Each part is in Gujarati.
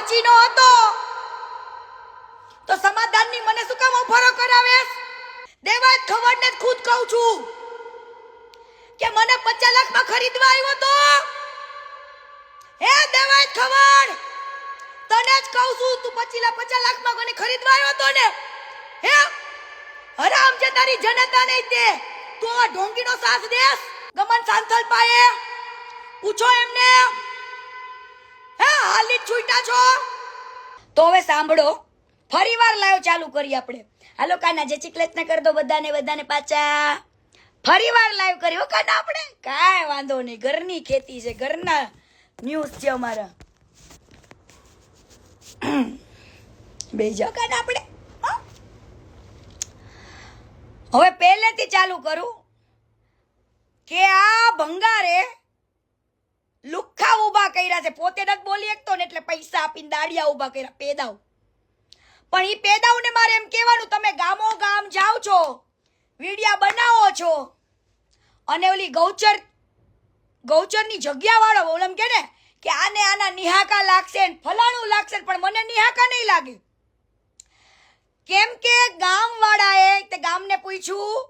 સાચી નો હતો તો સમાધાનની મને શું કામ ઓફરો કરાવેસ? દેવાય ખબર ને ખુદ કહું છું કે મને 50 લાખમાં ખરીદવા આવ્યો તો હે દેવાય ખબર તને જ કહું છું તું 50 લાખમાં કોને ખરીદવા આવ્યો તો ને હે હરામ જે તારી જનતા નહીં તે તું આ ઢોંગીનો સાથ દેસ ગમન સાંથલ પાએ પૂછો એમને હે હાલી છૂટા છો તો હવે સાંભળો ફરીવાર લાઈવ ચાલુ કરી આપણે હાલો કાના જે ચિકલેટ ને કર દો બધાને પાછા ફરીવાર લાઈવ કરી હો કાના આપણે કાંઈ વાંધો નહીં ઘરની ખેતી છે ઘરના ન્યૂઝ છે અમારા બેજા કાના આપણે હવે પહેલેથી ચાલુ કરું કે આ ભંગારે લુખ્ખા ઊભા કર્યા છે પોતે નથી બોલી શકતો ને એટલે પૈસા આપીને દાડિયા ઊભા કર્યા પેદાવ પણ ઈ પેદાવને મારે એમ કહેવાનું તમે ગામો ગામ જાઓ છો વિડિયા બનાવો છો અને ઓલી ગૌચરની જગ્યા વાળો ઓલમ કે ને કે આને આના નિહાકા લાગશે ને ફલાણું લાગશે પણ મને નિહાકા નહીં લાગે કેમ કે ગામ વાળાએ તે ગામને પૂછ્યું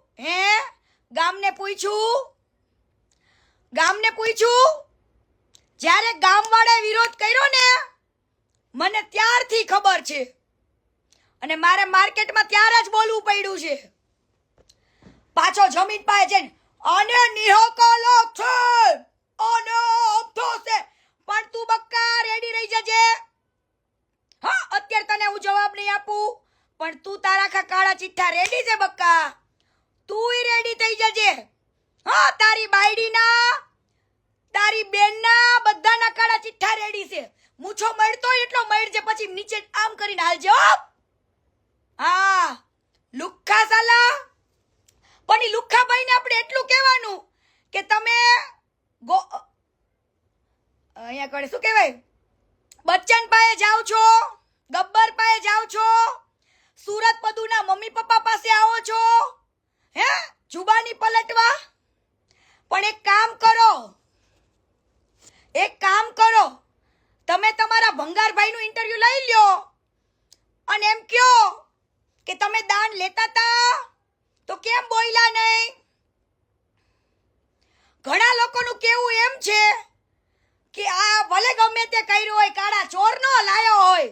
જ્યારે ગામ વાળાએ વિરોધ કર્યો ને મને ત્યારથી ખબર છે અને મારે માર્કેટમાં ત્યારે જ બોલવું પડ્યું છે પાછો જમીન પાસે જઈને અને નિહાકા લાગશે અને અબધો છે પણ તું બક્કા રેડી રહી જજે હા અત્યારે તને હું જવાબ નહીં આપું પણ તું તારા કાળા ચિઠ્ઠા રેડી છે બક્કા તુંય રેડી થઈ જજે હા તારી બાયડીના તારી બેનના બધાના કાળા ચિઠ્ઠા રેડી છે મૂછો મળતો એટલો મળજે પછી નીચે આમ કરીને હાલજો હા લુખ્ખા સાલા પણ ઈ લુખ્ખા ભાઈને આપણે એટલું કહેવાનું કે તમે અહીંયા કડે શું કહેવાય બચ્ચન પાસે જાઓ છો ગબ્બર પાસે જાઓ છો સુરત પદુના મમ્મી પપ્પા પાસે આવો છો હે જુબાની પલટવા પણ એક કામ કરો તમે તમારા ભંગારભાઈનું ઇન્ટરવ્યુ લઈ લ્યો અને એમ કયો કે તમે દાન લેતા તા તો કેમ બોલ્યા નહીં ઘણા લોકોનું કેવું એમ છે કે આ ભલે ગમે તે કર્યું હોય કાળા ચોર નો લાયો હોય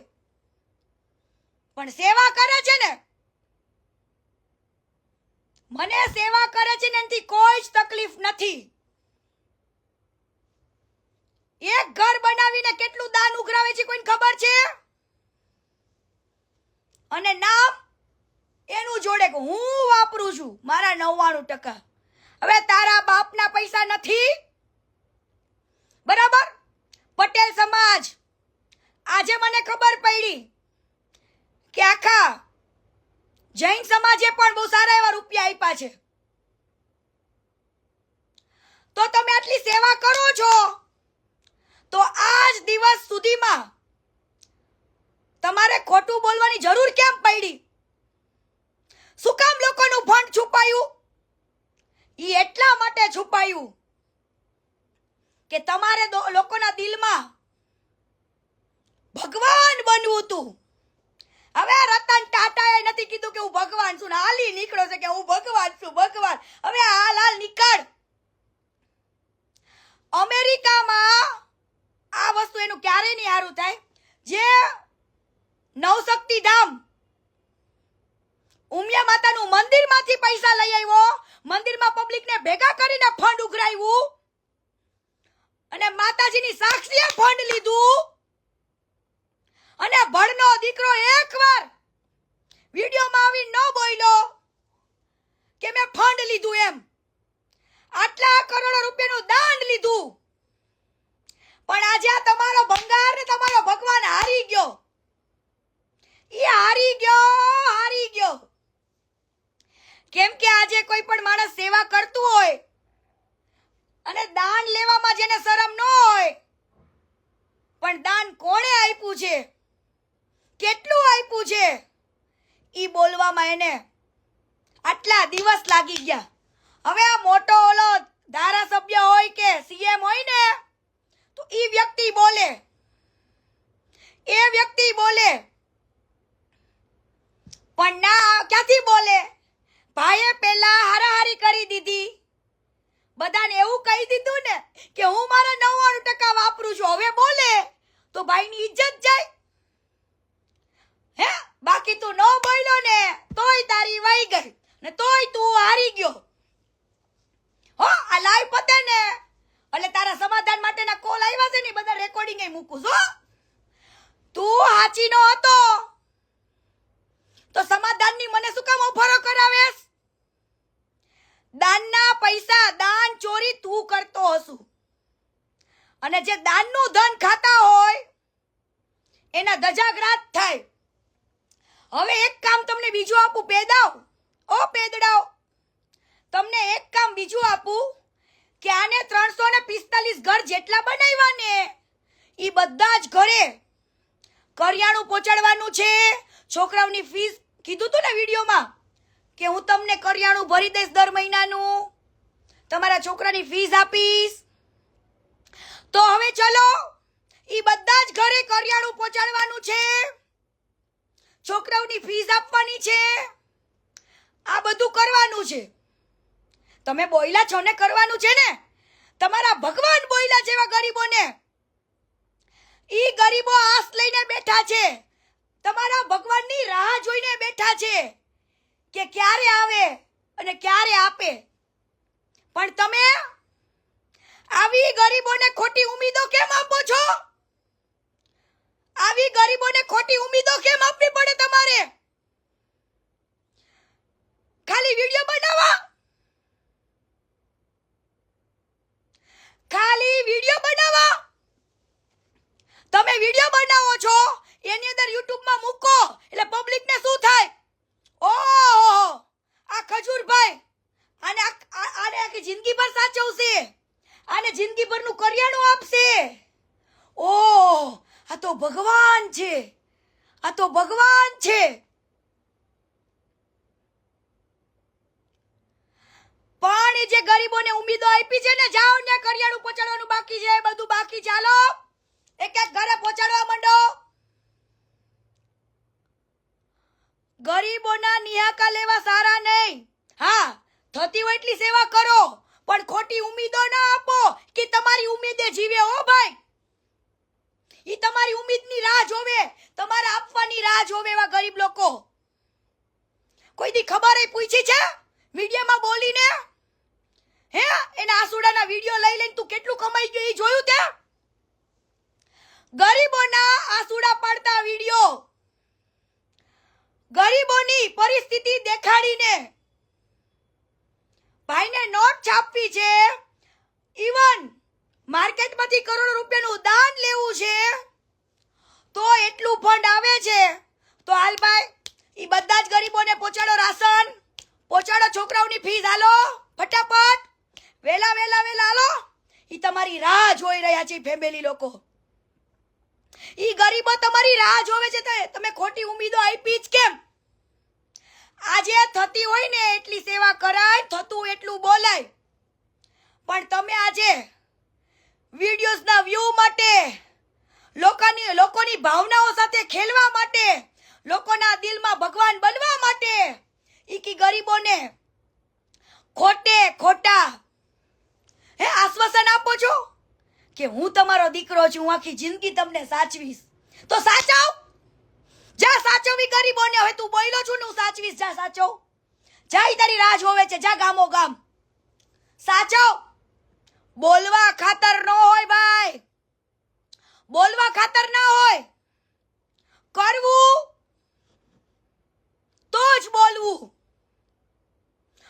પણ સેવા કરે છે ને મને સેવા કરે છે ને એનાથી કોઈ જ તકલીફ નથી એક ઘર બનાવીને કેટલું દાન ઉઘરાવે છે કોઈને ખબર છે અને નામ એનું જોડે કે હું વાપરું છું મારા 99%. હવે તારા બાપના પૈસા નથી બરાબર પટેલ સમાજ આજે મને ખબર પડી કે આખા જૈન સમાજે પણ બહુ સારા એવા રૂપિયા આપ્યા છે તો તમે આટલી સેવા કરો છો તો આજ દિવસ સુધીમાં તમારે ખોટું બોલવાની જરૂર કેમ પડી શું કામ લોકોનું ફંડ છુપાયું ઈ એટલા માટે છુપાયું કે તમારે લોકોના દિલમાં ભગવાન બનવું હતું હવે રતન ટાટાએ નથી કીધું કે હું ભગવાન છું હાલી નીકળો છે કે હું ભગવાન છું ભગવાન હવે હાલ નીકળ અમેરિકામાં આ વસ્તુ એનું ક્યારે નહીં સારું થાય જે નવશક્તિ ધામ ઉમિયા માતાનું મંદિરમાંથી પૈસા લઈ આવ્યો મંદિરમાં પબ્લિકને ભેગા કરીને ફંડ ઉઘરાવ્યું અને માતાજીની સાક્ષીએ ફંડ લીધું અને ભણનો દીકરો એકવાર વિડિયોમાં આવી ન બોલ્યો કે મેં ફંડ લીધું એમ આટલા કરોડો રૂપિયાનું દાન લીધું પણ આજે આ તમારો ભંગાર ને તમારો ભગવાન હારી ગયો કેમ કે આજે કોઈ પણ માણસ સેવા કરતું હોય અને દાન લેવામાં જેને શરમ ન હોય પણ દાન કોણે આપ્યું છે કેટલું આપ્યું છે ઈ બોલવામાં એને આટલા દિવસ લાગી ગયા હવે આ મોટો ઓલો ધારાસભ્ય હોય કે સીએમ હોય ને તો ઈ વ્યક્તિ બોલે એ વ્યક્તિ બોલે, પણ ના ક્યાંથી બોલે? ભાઈએ પેલા હારાહારી કરી દીધી, બધાને એવું કહી દીધું ને કે હું મારા 99% વાપરું છું, હવે બોલે તો ભાઈની ઇજ્જત જાય. હે, બાકી તું ન બોલ્યો ને તોય તારી વહી ગઈ ને તોય તું હારી ગયો. હો, આ લાઈવ પતે ને એટલે તારા સમાધાન માટેના કોલ આવ્યા છે ને બધા રેકોર્ડિંગ એ મૂકું છો. તું હાચી નો હતો તો સમાધાનની મને શું કામ ઓફરો કરાવેસ? દાનના પૈસા દાન ચોરી તું કરતો હશું, અને જે દાનનું ધન ખાતા હોય એના ધજાગરાત થાય. હવે એક કામ તમને બીજું આપું, પેદાવ ઓ પેદડાવ, તમને એક કામ બીજું આપું કે આને 345 ઘર જેટલા બનાવ્યા ને એ બધા જ ઘરે કરિયાણું પહોંચાડવાનું છે. છોકરાઓની ફીસ કીધું તું ને વિડીયોમાં કે હું તમને કરિયાણું ભરી દઈશ દર મહિનાનું, તમારા છોકરાની ફીસ આપીશ. તો હવે ચલો ઈ બધા જ ઘરે કરિયાણું પહોંચાડવાનું છે, છોકરાઓની ફીસ આપવાની છે, આ બધું કરવાનું છે. તમે બોયલા છો ને કરવાનું છે ને. તમારા ભગવાન બોયલા જેવા ગરીબોને, ઈ ગરીબો આસ લઈને બેઠા છે, તમારા ભગવાનની રાહ જોઈને બેઠા છે કે ક્યારે આવે અને ક્યારે આપે. પણ તમે આવી ગરીબોને ખોટી ઉમીદો કેમ આપો છો? આવી ગરીબોને ખોટી ઉમીદો કેમ આપવી પડે તમારે? ખાલી વિડિયો બનાવવા, ખાલી વિડિયો બનાવવા. તમે વિડિયો બનાવો છો એની અંદર યુટ્યુબમાં મૂકો એટલે પબ્લિકને શું થાય? ઓહો, આ ખજૂરભાઈ આને આખી જિંદગી ભર સાચવશે, આને જિંદગી ભરનું કરિયાણું આપશે. ઓહ, આ તો ભગવાન છે, આ તો ભગવાન છે. પણ એ જે ગરીબોને ઉમીદો આપી છે ને, જાઓ ને કરિયાણું પહોંચાડવાનું બાકી છે, બધું બાકી, ચાલો એક એક ઘરે પહોંચાડવા માંડો. ગરીબોના નિહાકા લેવા સારા નહીં. હા, થતી હોય એટલી સેવા કરો, પણ ખોટી ઉમીદો ના આપો કે તમારી ઉમીદે જીવે. હો ભાઈ, ઈ તમારી ઉમીદની રાહ જોવે, તમારા આપવાની રાહ જોવે એવા ગરીબ લોકો. કોઈ દી ખબર પૂછી છે વિડીયોમાં બોલીને? હે, એના આસુડાના વિડીયો લઈ લઈને તું કેટલું કમાઈ ગયો એ જોયું તે? ગરીબોના આસુડા પાડતા વિડીયો, ગરીબોની પરિસ્થિતિ દેખાડીને ભાઈને નોટ છાપવી છે, ઇવન માર્કેટમાંથી કરોડો રૂપિયાનું દાન લેવું છે, તો એટલું ફંડ આવે છે. તો હાલ ભાઈ, ઈ બધા જ ગરીબોને પહોંચાડો રાશન, પહોંચાડો છોકરાઓની ફીસ, હાલો ફટાફટ, વેલા વેલા વેલા હાલો. ઈ તમારી રાહ જોઈ રહ્યા છે ફેમિલી લોકો, ઈ ગરીબો તમારી રાહ જોવે છે. તમે ખોટી ઉમીદો આપી જ કેમ? આજે થતી હોય ને એટલી સેવા કરાય, થતું એટલું બોલાય. પણ તમે આજે વિડિયોઝના વ્યૂ માટે, લોકોની ભાવનાઓ સાથે ખેલવા માટે, લોકોના દિલમાં ભગવાન બનવા માટે ઈ ગરીબોને ખોટે ખોટા આશ્વાસન આપો છો કે હું તમારો દીકરો છું, હું આખી જિંદગી તમને સાચવીશ. તો સાચવ, જા સાચવી ગરીબોને. હવે તું બોલ્યો છું ને હું સાચવીશ, જા સાચવ, જા, તારી રાહ જોવે છે, જા ગામો ગામ સાચવ. બોલવા ખાતર ન હોય ભાઈ, બોલવા ખાતર ના હોય, કરવું તો જ બોલવું,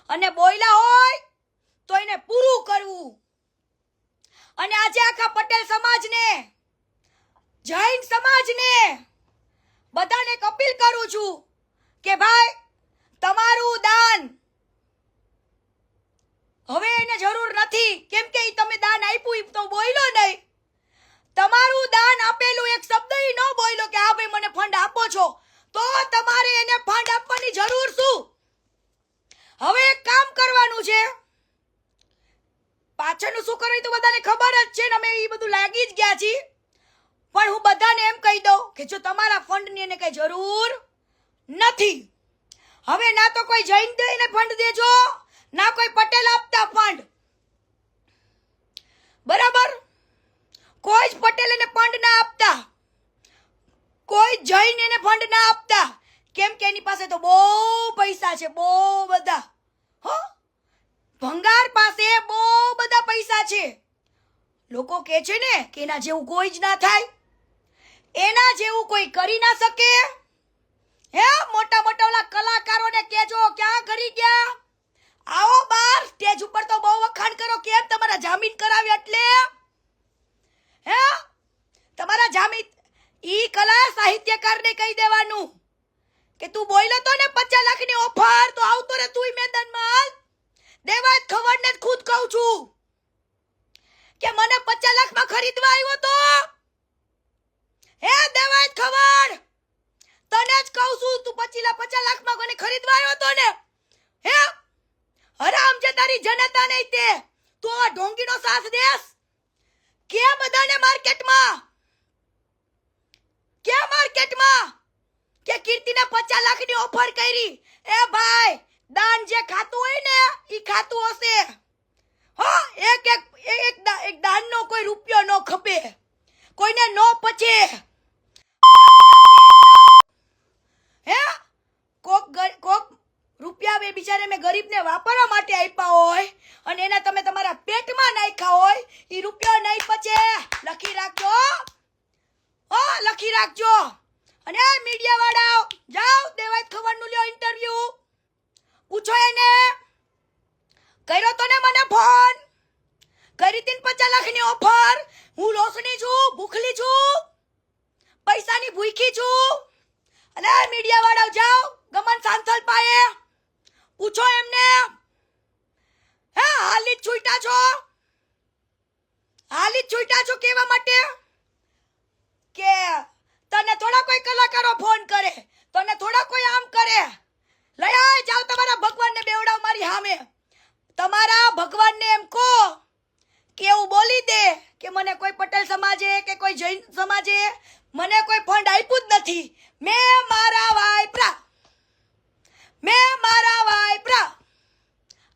અને બોલ્યા હોય તો એને પૂરું કરવું. અને આજે આખા પટેલ સમાજને, જૈન સમાજને, બધાને એક અપીલ કરું છું કે ભાઈ તમારું દાન હવે એને જરૂર નથી, કેમ કે તમે દાન આપ્યું તો બોલ્યો નહીં. તમારું દાન આપેલું એક શબ્દ ન બોલ્યો કે હા ભાઈ મને ફંડ આપો છો, તો તમારે એને ફંડ આપવાની જરૂર શું? હવે એક કામ કરવાનું છે, પાછળનું શું કરવું તો બધાને ખબર જ છે ને, અમે એ બધું લાગી જ ગયા છીએ. પણ હું બધાને એમ કહી દઉં કે જો તમારા ફંડની એને કઈ જરૂર નથી. હવે ના તો કોઈ જૈન દઈને ફંડ દેજો, ના કોઈ પટેલ આપતા ફંડ. બરાબર? કોઈ જ પટેલ એને ફંડ ના આપતા, કોઈ જૈન એને ફંડ ના આપતા. કેમ કે એની પાસે તો બહુ પૈસા છે, બહુ બધા. હો, ભંગાર પાસે બહુ બધા પૈસા છે. લોકો કહે છે ને કે એના જેવું કોઈ જ ના થાય, એના જેવું કોઈ કરી ના શકે. હે, મોટા મોટા ઓલા કલાકારોને કહેજો ક્યાં કરી ગયા, આવો બાર સ્ટેજ ઉપર તો બહુ વખાણ કરો. કેમ તમારા જામીન કરાવ્યા એટલે? હે, તમારા જામીન ઈ કલા સાહિત્યકારને કહી દેવાનું કે તું બોલ્યો તો ને 50 લાખની ઓફર, તો આવતો રે તુંય મેદાનમાં. દેવાય ખવડને જ ખુદ કહું છું કે મને 50 લાખમાં ખરીદવા આવ્યો તો. હે દેવાય ખવડ, તને જ કહું છું, તું 50 લાખમાં કોને ખરીદવા આવ્યો તો ને? હે હરામ જે તારી જનતા નહીં તે તું આ ઢોંગીનો સાથ દેસ કે બધાને માર્કેટમાં કે કીર્તિને 50 લાખની ઓફર કરી. એ ભાઈ, દાન જે ખાતું હોય ને ઈ ખાતું હશે. હો, એક દાનનો કોઈ રૂપિયો ન ખપે, કોઈને ન પચે. હે, કોક રૂપિયા બે બિચારે મેં ગરીબને વાપરવા માટે આપ્યા હોય અને એના તમે તમારા પેટમાં નાખ્યા હોય, ઈ રૂપિયા નહીં પચે. લખી રાખજો, લખી રાખજો. અને મીડિયા વાળાઓ જાઓ, દેવાય ખબરનું લ્યો ઇન્ટરવ્યુ, પૂછો એને કર્યો તો ને મને ફોન, કરી તીન 50 લાખની ઓફર. હું લોસણી છું, ભૂખલી છું, પૈસાની ભૂખી છું. અને મીડિયા વાળાઓ જાઓ ગમન સાંથલ પાયે, પૂછો એમને. હે, હાલી જ છૂટા છો કેવા માટે કે તને થોડા કોઈ કલાકારો ફોન કરે, તને થોડા કોઈ આમ કરે. લઈ આય, જાઓ તમારા ભગવાનને બેવડાવ મારી સામે. તમારા ભગવાનને એમ કહો કે એવું બોલી દે કે મને કોઈ પટેલ સમાજે કે કોઈ જૈન સમાજે મને કોઈ ફંડ આપ્યું જ નથી. મેં મારા વાયપરા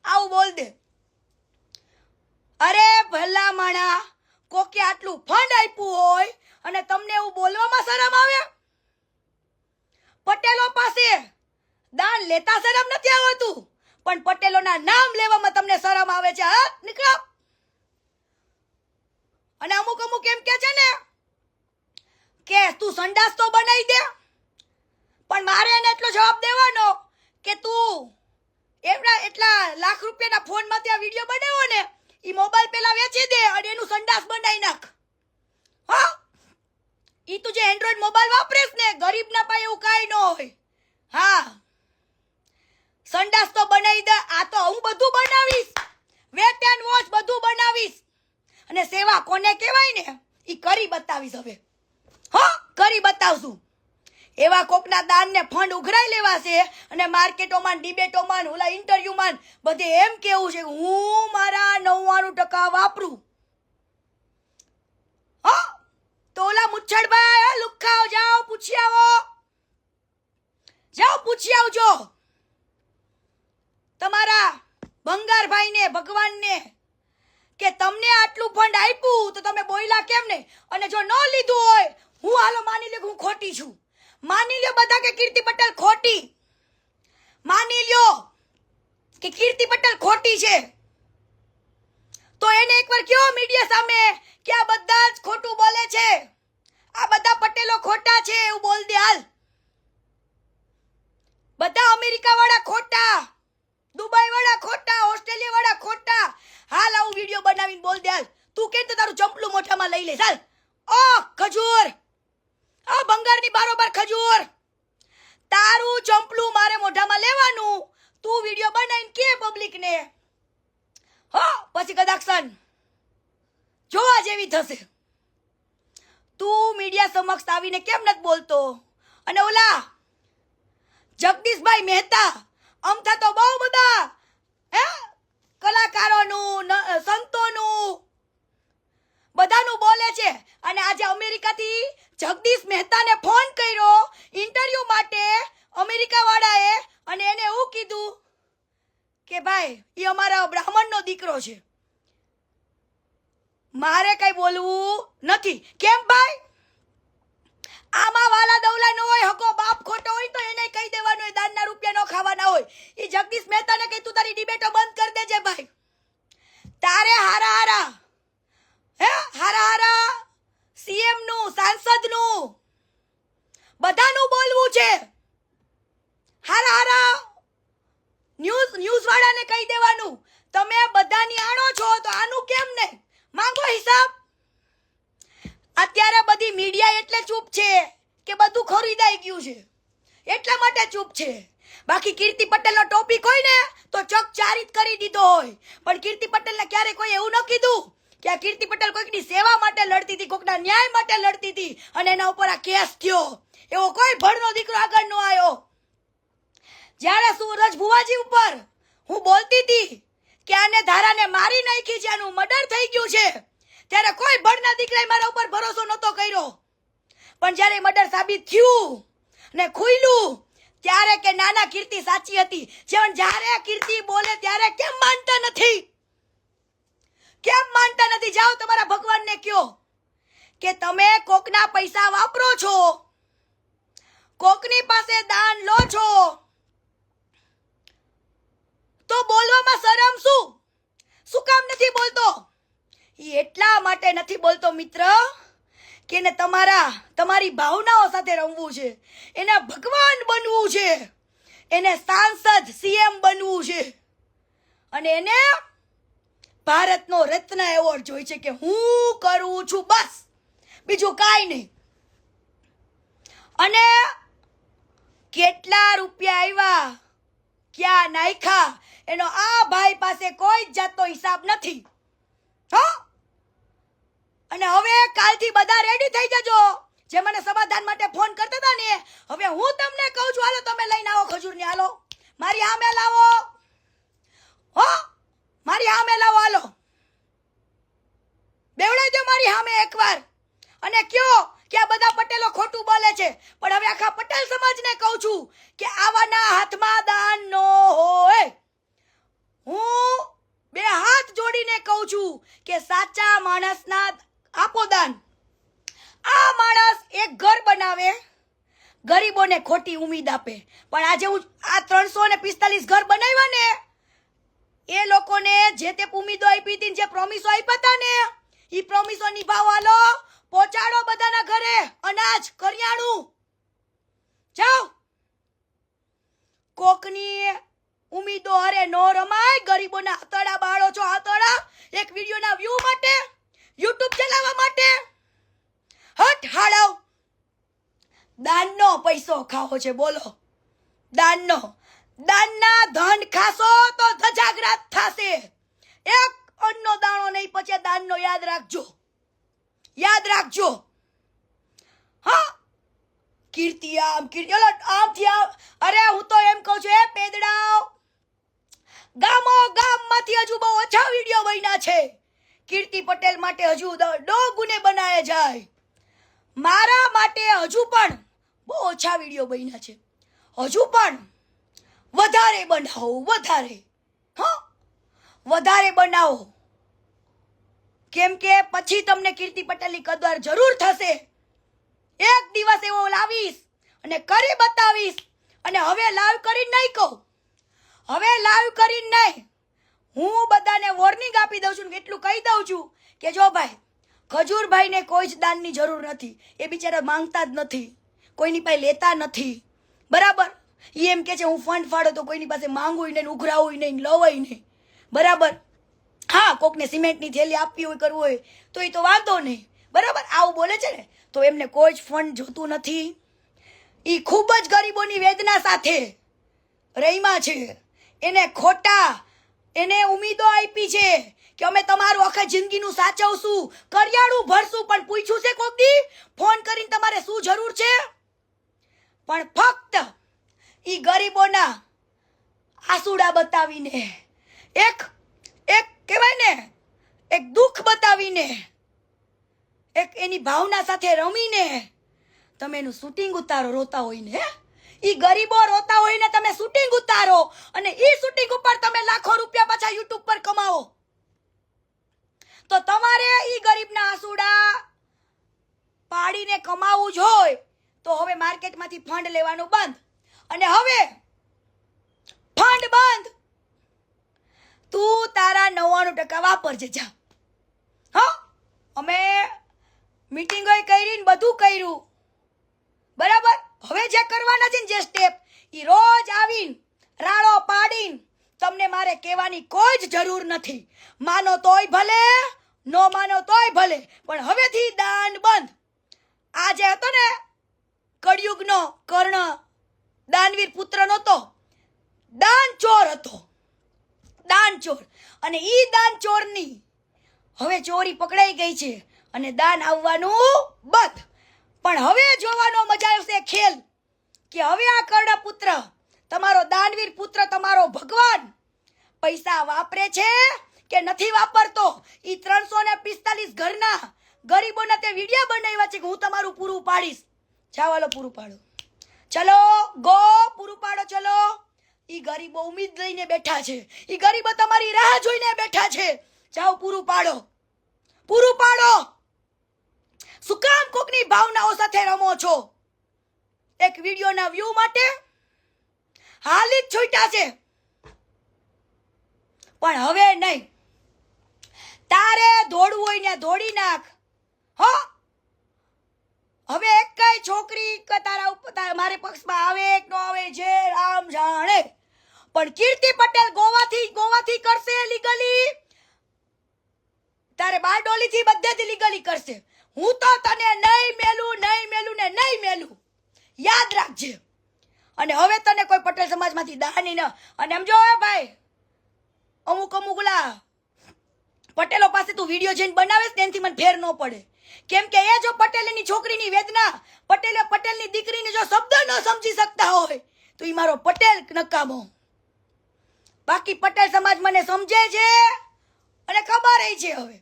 આવું બોલ દે. અરે ભલા માણા, કોકે આટલું ફંડ આપ્યું હોય અને તમને એવું બોલવામાં શરમ આવે? પટેલો પાસે દાન લેતા શરમ નથી આવતું, પણ પટેલોના નામ લેવામાં તમને શરમ આવે છે. હા, નીકળો. અને અમુક એમ કે છે ને કે તું સંડાસ તો બનાવી દે, પણ મારે એને એટલો જવાબ દેવાનો કે તું એટલા લાખ રૂપિયાના ફોનમાંથી આ વિડીયો બનાવ્યો ને, ઈ મોબાઈલ પેલા વેચી દે અને એનું સંડાસ બનાવી નાખ. હા, ઈ તું જે એન્ડ્રોઈડ મોબાઈલ વાપરેસ ને, ગરીબના પાસે એવું કાંઈ ન હોય. હા, સંડાસ તો બનાવી દે. આ તો હું બધું બનાવીશ, વેટ એન્ડ વોચ બધું બનાવીશ. અને સેવા કોને કહેવાય ને ઈ કરી બતાવીશ. હવે કરી બતાવશું. એવા કોકના દાનને ફંડ ઉઘરાઈ લેવા છે અને માર્કેટોમાં, ડિબેટોમાં, ઓલા ઇન્ટરવ્યુમાં બધે એમ કેવું છે કે હું મારા 99% વાપરું. તો ઓલા મુચ્છડભાઈ, લુખાઓ, જાઓ પૂછી આવો, જાઓ પૂછી આવજો તમારા ભંગારભાઈને, ભગવાનને કે તમને આટલું ફંડ આપ્યું તો તમે બોયલા કેમ નહીં? અને જો ન લીધું હોય, હું હાલો માની લે હું ખોટી છું, માની લ્યો બધા કે કીર્તિ પટેલ ખોટી, માની લ્યો કે કીર્તિ પટેલ ખોટી છે, તો એને એકવાર કયો મીડિયા સામે કે આ બધા જ ખોટું બોલે છે, આ બધા પટેલો ખોટા છે, એવું બોલ દે. હાલ, બધા અમેરિકા વાળા ખોટા, દુબઈ વાળા ખોટા, ઓસ્ટ્રેલિયા વાળા ખોટા. હાલ, આવું વિડીયો બનાવીને બોલ દે. હાલ, તું કેમ તો તારું ચંપલું મોઢામાં લઈ લે. ચાલ. ઓ ખજૂર, આ બંગાળની બારોબાર ખજૂર, તારું ચંપલું મારે મોઢામાં લેવાનું. તું વિડીયો બનાવીને કે પબ્લિક ને, પછી કદાક્ષન જોવા જેવી થશે. તું મીડિયા સમક્ષ આવીને કેમ નથી બોલતો? અને ઓલા જગદીશભાઈ મહેતા, અમથા તો બહુ બધા કલાકારોનું, સંતોનું બધાનું બોલે છે. અને આજે અમેરિકાથી જગદીશ મહેતાને ફોન કર્યો ઇન્ટરવ્યુ માટે અમેરિકા વાળાએ, અને એને એવું કીધું કે ભાઈ એ અમારા બ્રાહ્મણનો દીકરો છે. મારે કઈ બોલવું નથી. કેમ ભાઈ? આમાં વાલા દવલા ન હોય, હકો બાપ ખોટો હોય તો એને કહી દેવાનું હોય, દાનના રૂપિયા ન ખાવાના હોય. એ જગદીશ મહેતાને કહી તું તારી ડિબેટો બંધ કરી દેજે ભાઈ. તારે હારા સીએમ નું, સાંસદ નું, બધાનું બોલવું છે. હારા ન્યૂઝ વાળાને કહી દેવાનું તમે બધાની આણો છો તો આનું કેમ નહીં, માંગો હિસાબ. અત્યારે બધી મીડિયા એટલે ચૂપ છે કે બધું ખરીદાઈ ગયું છે, એટલા માટે ચૂપ છે. બાકી કીર્તિ પટેલનો ટોપિક હોય ને તો ચકચારિત કરી દીધો હોય. પણ કીર્તિ પટેલને ક્યારે કોઈ એવું ન કીધું કે આ કીર્તિ પટેલ કોઈકની સેવા માટે લડતી હતી, કોઈકના ન્યાય માટે લડતી હતી, અને એના ઉપર આ કેસ થયો. એવો કોઈ ભણનો દીકરો આગળ નો આવ્યો. જ્યારે સૂરજ ભુવાજી ઉપર હું બોલતી હતી કે આને ધારાને મારી નાખી છે, આનું મર્ડર થઈ ગયું છે, ત્યારે કોઈ ભણના દીકરાએ મારા ઉપર ભરોસો નતો કર્યો. પણ જ્યારે મર્ડર સાબિત થયું ને ખુલ્યું ત્યારે કે નાના કીર્તિ સાચી હતી. જ્યારે કીર્તિ બોલે ત્યારે કેમ માનતા નથી? કેમ માનતા નથી? જાઓ તમારા ભગવાનને કયો કે તમે કોકના પૈસા વાપરો છો, કોકની પાસે દાન લો છો, તો બોલવામાં શરમ શું કામ નથી બોલતો? એ એટલા માટે નથી બોલતો મિત્ર કે એને તમારી ભાવનાઓ સાથે રમવું છે, એને ભગવાન બનવું છે, એને સાંસદ સીએમ બનવું છે, અને એને ભારતનો રત્ન એવોર્ડ જોઈ છે કે હું કરું છું, બસ બીજું કાંઈ નહીં. અને કેટલા રૂપિયા આવ્યા, ક્યાં નાખ્યા, એનો આ ભાઈ પાસે કોઈ જ જાતનો હિસાબ નથી. અને હવે કાલથી બધા રેડી થઈ જજો જે મને સમાધાન માટે ફોન કરતા હતા ને. હવે હું તમને કહું છું, હાલો તમે લઈને આવો ખજૂર ને, હાલો મારી સામે લાવો, મારી સામે લાવો, હાલો બેવડાઈ દો મારી સામે એકવાર, અને કયો કે આ બધા પટેલો ખોટું બોલે છે. પણ હવે આખા પટેલ સમાજને કહું છું કે આવાના હાથમાં દાન નો હોય. હું બે હાથ જોડીને કહું છું કે સાચા માણસના આપો દાન. આ માણસ એક ઘર બનાવે, ગરીબોને ખોટી ઉમ્મીદ આપે, પણ આજે હું આ 345 ઘર બનાવ્યા ને, એ લોકોને જે તે ઉમ્મીદો આપી હતી, જે પ્રોમિસો આપ્યા હતા ને, એ પ્રોમિસો નિભાવવાનો, પહોંચાડો બધાના ઘરે અનાજ, કરિયાણું. જાઓ, કોકની ઉમ્મીદો અરે નો રમાય. ગરીબોના આતડા બાળો છો, આતડા એક વિડિયોના વ્યૂ માટે, યુટ્યુબ ચલાવવા માટે. હટ હાડાવ. દાનનો પૈસો ખાવો છે, બોલો દાનના ધન ખાશો તો ધજાગરાત થશે. એક અન્નનો દાણો નહીં પચે દાનનો, યાદ રાખજો. હા, કીર્તિ આમથી આમ. અરે હું તો એમ કહું છું, એ પેદડાઓ ગામમાંથી હજુ બહુ ઓછા વિડીયો બન્યા છે. કીર્તિ પટેલ માટે હજુ ડોગુને બનાવે જાય, મારા માટે હજુ પણ બહુ ઓછા વિડીયો બન્યા છે. હજુ પણ વધારે બનાવો, વધારે બનાવો. કેમ કે પછી તમને કીર્તિ પટેલની કદર જરૂર થશે. એક દિવસ એવો લાવીશ અને કરી બતાવીશ. અને હવે લાઈવ કરીને નહીં કહું, હું બધાને વોર્નિંગ આપી દઉં છું, એટલું કહી દઉં છું કે જો ભાઈ, ખજૂરભાઈને કોઈ જ દાનની જરૂર નથી. એ બિચારા માંગતા જ નથી, કોઈની પાસે લેતા નથી, બરાબર. એ એમ કે છે હું ફંડ ફાળો તો કોઈની પાસે માંગવું નહીં, ઉઘરાવું નહીં, લવાય નહીં, બરાબર. હા, કોકને સિમેન્ટની થેલી આપવી હોય, કરવું હોય તો એ તો વાંધો નહીં, બરાબર. આવું બોલે છે ને તો એમને કોઈ જ ફંડ જોતું નથી. એ ખૂબ જ ગરીબોની વેદના સાથે રહીમાં છે. એને ઉમીદો આપી છે કે અમે તમારું આખા જિંદગીનું સાચવશું, કરિયાણું ભરશું, પણ પૂછ્યું છે કોક દી ફોન કરીને તમારે શું જરૂર છે? પણ ફક્ત ઈ ગરીબોના આંસુડા બતાવીને, એક કહેવાય ને એક દુઃખ બતાવીને એક એની ભાવના સાથે રમીને તમે એનું શૂટિંગ ઉતારો, રોતા હોય ને, ઈ ગરીબો રોતા હોય ને તમે શૂટિંગ ઉતારો અને ઈ શૂટિંગ ઉપર તમે લાખો રૂપિયા પાછા યુટ્યુબ પર કમાવો, તો તમારે ઈ ગરીબના આંસુડા પાડીને કમાવું જ હોય તો હવે માર્કેટમાંથી ફંડ લેવાનું બંધ. અને હવે ફંડ બંધ, તું તારા 99% વાપરજે જા. હા, અમે મીટિંગો કરી ને બધું કર્યું, બરાબર. હવે જે કરવાના છે ને જે સ્ટેપ, ઈ રોજ આવીને રાળો પાડીને તમને મારે કહેવાની કોઈ જ જરૂર નથી. માનો તોય ભલે, નો માનો તોય ભલે, પણ હવેથી દાન બંધ. આ જે હતો ને કળિયુગનો કર્ણ, દાનવીર પુત્ર નહોતો, દાન ચોર હતો, દાન ચોર. અને ઈ દાન ચોરની હવે ચોરી પકડાઈ ગઈ છે અને દાન આવવાનું બંધ. પણ હવે જોવાનો મજા આવશે ખેલ કે હવે આ કર્ણ પુત્ર, તમારો દાનવીર પુત્ર, તમારો ભગવાન પૈસા વાપરે છે કે નથી વાપરતો. ઈ 345 ઘરના ગરીબોના તે વિડિયો બનાવ્યા છે કે હું તમારું પૂરું પાડીશ. ચાલો પૂરું પાડો, ચલો ગો પૂરું પાડો, ચલો. ઈ ગરીબો ઉમ્મીદ લઈને બેઠા છે, ઈ ગરીબો તમારી રાહ જોઈને બેઠા છે. જાઓ પૂરું પાડો, પૂરું પાડો. શું કામ કોકની ભાવનાઓ સાથે રમો છો? એક વિડિયોના વ્યૂ માટે હાલી જ છૂટ્યા છે, પણ હવે નહીં. તારે દોડવું હોય ને દોડી નાખ. હો, હવે એક કઈ છોકરી તારા ઉપર મારે પક્ષમાં આવે કે ન આવે જે રામ જાણે, પણ કીર્તિ પટેલ ગોવાથી કરશે લીગલી, તારે બારડોલીથી બધેથી લીગલી કરશે. હું તો તને નહીં મેલું ને નહીં મેલું, યાદ રાખજે. અને હવે તને કોઈ પટેલ સમાજમાંથી દાની ન. અને સમજો ભાઈ, અમુક ઓલા પટેલો પાસે તું વિડીયો જઈને બનાવે તેનાથી મને ફેર ન પડે, કેમ કે એ જો પટેલની છોકરીની વેદના, પટેલની દીકરીને જો શબ્દ ન સમજી શકતા હોય તો ઈ મારો પટેલ નકામો. બાકી પટેલ સમાજ મને સમજે છે અને ખબર છે. હવે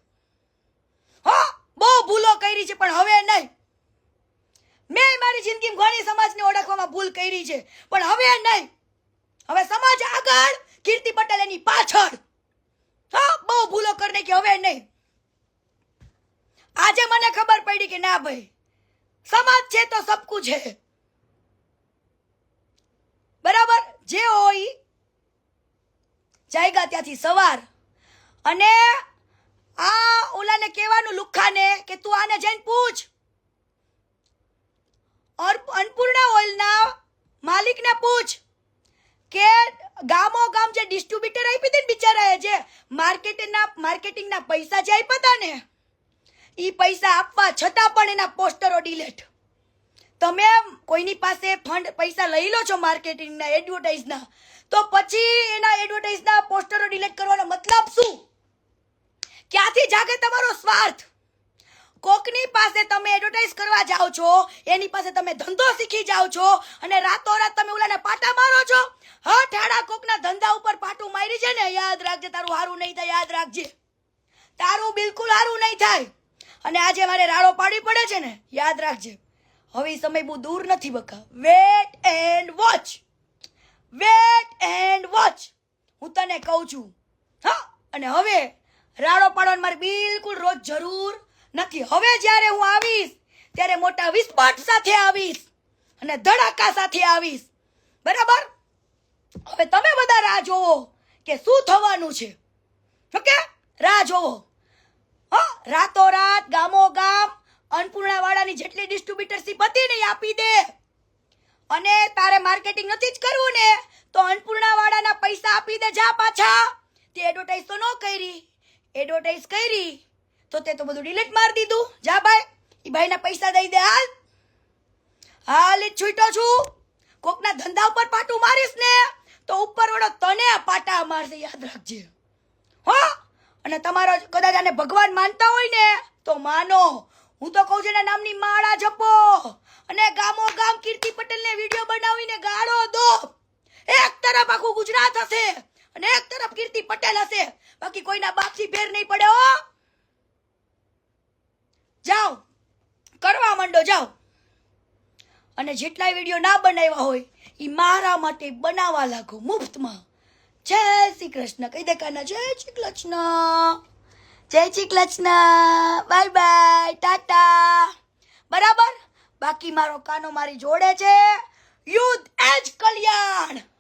હા, બહુ ભૂલો કરી છે પણ હવે નહીં. મેં મારી જિંદગીમાં ઘણી સમાજને ઓળખવામાં ભૂલ કરી છે પણ હવે નહીં. હવે સમાજ આગળ, કીર્તિ પટેલ એની પાછળ. હા, બહુ ભૂલો કરીને કે હવે નહીં. આજે મને ખબર પડી કે ના ભાઈ, સમાજ છે તો સબ કુછ છે, બરાબર. જે હોય જાયગા ત્યાંથી સવાર. અને આ ઓલાને કહેવાનું લુખ્ખાને કે તું આને જઈને પૂછ, અન્નપૂર્ણા ઓઇલના માલિકને પૂછ કે ગામો ગામ જે ડિસ્ટ્રીબ્યુટર આપી દે ને બિચારાએ, જે માર્કેટિંગના પૈસા જે આપ્યા હતા ને, ઈ પૈસા આપવા છતાં પણ એના પોસ્ટરો ડિલીટ. તમે કોઈની પાસે ફંડ પૈસા લઈ લો છો માર્કેટિંગના, એડવર્ટાઇઝના, તો પછી એના એડવર્ટાઇઝના પોસ્ટરો ડિલીટ કરવાનો મતલબ શું? ક્યાંથી જાગે તમારો સ્વાર્થ? કોકની પાસે તમે એડવર્ટાઇઝ કરવા જાઓ છો, એની પાસે તમે ધંધો શીખી જાઓ છો અને રાતોરાત તમે ઓલાને પાટા મારો છો. હા, ઠાડા કોકના ધંધા ઉપર પાટું મારી છે ને, યાદ રાખજે તારું હારું નહીં થાય, યાદ રાખજે તારું બિલકુલ હારું નહીં થાય. અને આજે મારે રાડો પાડી પડે છે ને, યાદ રાખજે. હવે સમય બહુ દૂર નથી બકા. Wait and watch, wait and watch, હું તને કહું છું. હા, અને હવે રાડો પાડવાની મારી બિલકુલ રોજ જરૂર નથી. હવે જ્યારે હું આવીશ ત્યારે મોટા વિસ્ફોટ સાથે આવીશ અને ધડાકા સાથે આવીશ, બરાબર. હવે તમે બધા રાહ જોવો કે શું થવાનું છે. ઓકે, રાહ જોવો. હા, રાતોરાત ગામો ગામ અન્નપૂર્ણાવાળાની જેટલી ડિસ્ટ્રીબ્યુટરશીપ હતી ને એ આપી દે. અને તારે માર્કેટિંગ નથી જ કરવું ને તો અન્નપૂર્ણાવાળાના પૈસા આપી દે જા પાછા. તે એડવર્ટાઇઝ તો ન કરી, એડવર્ટાઇઝ કરી તો તે તો બધું ડિલીટ મારી દીધું. જા ભાઈ, એ ભાઈના પૈસા દઈ દે. હાલ હાલ જ છૂટો છું. કોકના ધંધા ઉપર પાટું મારીશ ને તો ઉપરવાળો તને પાટા મારશે, યાદ રાખજે. હો, અને તમારો કદાચ આને ભગવાન માનતા હોય ને તો માનો. હું તો કહું છું એના નામની માળા જપો અને ગામો ગામ કીર્તિ પટેલને વિડીયો બનાવીને ગાળો દો. એક તરફ આખું ગુજરાત હશે અને એક તરફ કીર્તિ પટેલ હશે, બાકી કોઈના બાપથી ફેર નહીં પડે. હો, જાઓ કરવા માંડો, જાઓ. અને જેટલા વિડીયો ના બનાવ્યા હોય એ મારા માટે બનાવવા લાગો મુફ્તમાં. જય શ્રી કૃષ્ણ કહી દે કાના, જય શ્રી કૃષ્ણ, જય શ્રી કૃષ્ણ, બાય બાય, ટાટા. બરાબર. બાકી મારો કાનો મારી જોડે છે. યુદ્ધ એ જ કલ્યાણ.